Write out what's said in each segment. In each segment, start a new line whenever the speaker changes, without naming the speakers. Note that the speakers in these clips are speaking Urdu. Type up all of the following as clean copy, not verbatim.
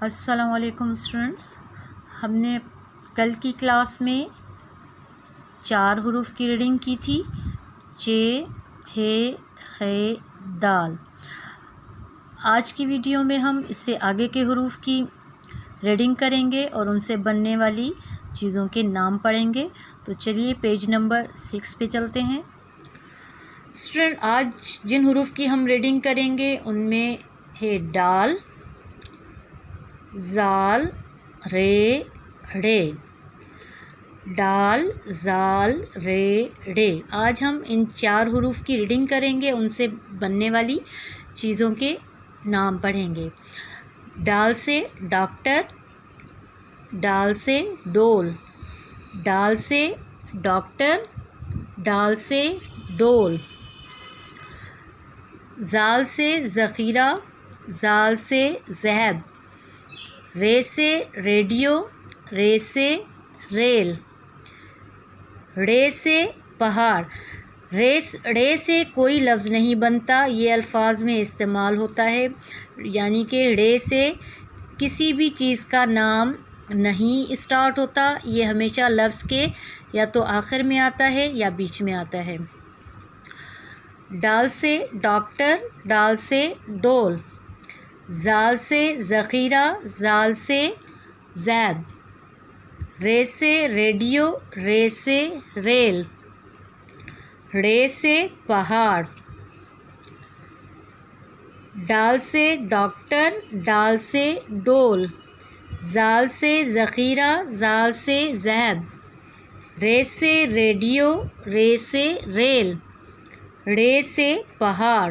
السلام علیکم اسٹوڈنٹس، ہم نے کل کی کلاس میں 4 حروف کی ریڈنگ کی تھی: ج، ح، خ، دال۔ آج کی ویڈیو میں ہم اس سے آگے کے حروف کی ریڈنگ کریں گے اور ان سے بننے والی چیزوں کے نام پڑھیں گے۔ تو چلیے پیج نمبر 6 پہ چلتے ہیں۔ اسٹوڈنٹ، آج جن حروف کی ہم ریڈنگ کریں گے ان میں ہے ڈال، زال، رے، ڑے۔ ڈال، زال، رے، ڑے۔ آج ہم ان 4 حروف کی ریڈنگ کریں گے، ان سے بننے والی چیزوں کے نام پڑھیں گے۔ ڈال سے ڈاکٹر، ڈال سے ڈول، ڈال سے ڈاکٹر، ڈال سے ڈول۔ زال سے ذخیرہ، زال سے ذہب۔ رے سے ریڈیو، رے سے ریل۔ ڑے سے پہاڑ۔ ڑے سے کوئی لفظ نہیں بنتا، یہ الفاظ میں استعمال ہوتا ہے، یعنی کہ ڑے سے کسی بھی چیز کا نام نہیں اسٹارٹ ہوتا، یہ ہمیشہ لفظ کے یا تو آخر میں آتا ہے یا بیچ میں آتا ہے۔ ڈال سے ڈاکٹر، ڈال سے ڈول۔ زال سے ذخیرہ، زال سے ذہب۔ رے سے ریڈیو، رے سے ریل۔ ڑے سے پہاڑ۔ ڈال سے ڈاکٹر، ڈال سے ڈول۔ زال سے ذخیرہ، زال سے ذہب۔ رے سے ریڈیو، رے سے ریل۔ ڑے سے پہاڑ۔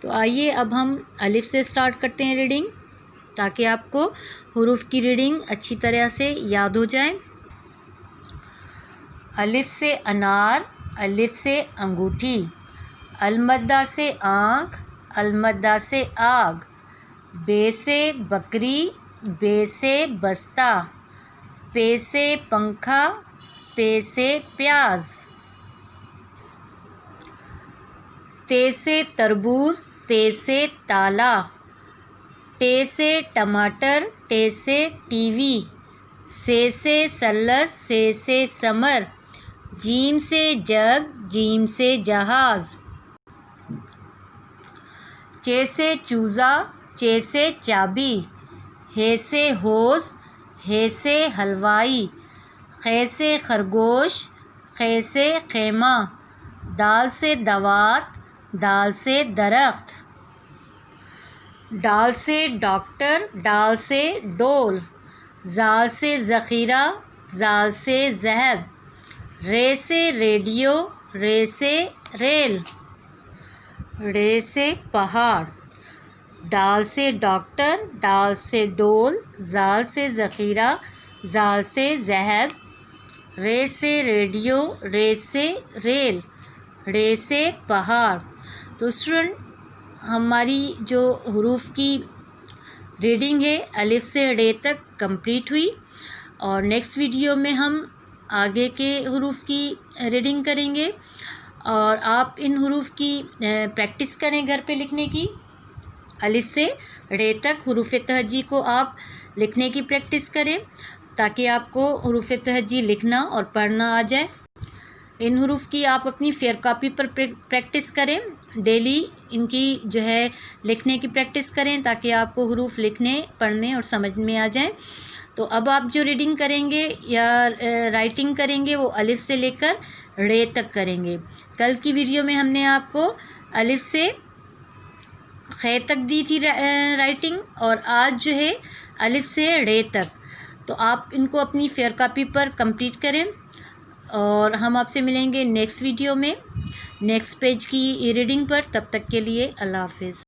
تو آئیے اب ہم الف سے سٹارٹ کرتے ہیں ریڈنگ، تاکہ آپ کو حروف کی ریڈنگ اچھی طرح سے یاد ہو جائے۔ الف سے انار، الف سے انگوٹھی۔ المدہ سے آنکھ، المدہ سے آگ۔ بے سے بکری، بے سے بستہ۔ پے سے پنکھا، پے سے پیاز۔ تے سے تربوز، تے سے تالا۔ ٹے سے ٹماٹر، ٹے سے ٹی وی۔ سے سلس، سے سمر۔ جیم سے جگ، جیم سے جہاز۔ چے سے چوزا، چے سے چابی۔ ہے سے ہوس، ہے سے حلوائی۔ خے سے خرگوش، خے سے خیمہ۔ دال سے دوات، دال سے درخت۔ ڈال سے ڈاکٹر، ڈال سے ڈول۔ زال سے ذخیرہ، زال سے ذہب۔ رے سے ریڈیو، رے سے ریل۔ ڑے سے پہاڑ۔ ڈال سے ڈاکٹر، ڈال سے ڈول۔ زال سے ذخیرہ، زال سے ذہب۔ رے سے ریڈیو، رے سے ریل۔ ڑے سے پہاڑ۔ تو اسٹوڈنٹ، ہماری جو حروف کی ریڈنگ ہے الف سے ڑے تک کمپلیٹ ہوئی، اور نیکسٹ ویڈیو میں ہم آگے کے حروف کی ریڈنگ کریں گے، اور آپ ان حروف کی پریکٹس کریں گھر پہ لکھنے کی۔ الف سے ڑے تک حروف تہجی کو آپ لکھنے کی پریکٹس کریں، تاکہ آپ کو حروف تہجی لکھنا اور پڑھنا آ جائے۔ ان حروف کی آپ اپنی فیئر کاپی پر پریکٹس کریں، ڈیلی ان کی جو ہے لکھنے کی پریکٹس کریں، تاکہ آپ کو حروف لکھنے، پڑھنے اور سمجھ میں آ جائیں۔ تو اب آپ جو ریڈنگ کریں گے یا رائٹنگ کریں گے وہ الف سے لے کر ڑے تک کریں گے۔ کل کی ویڈیو میں ہم نے آپ کو الف سے خ تک دی تھی رائٹنگ، اور آج جو ہے الف سے ڑے تک۔ تو آپ ان کو اپنی فیئر کاپی پر کمپلیٹ کریں، اور ہم آپ سے ملیں گے نیکسٹ ویڈیو میں نیکسٹ پیج کی ریڈنگ پر۔ تب تک کے لیے اللہ حافظ۔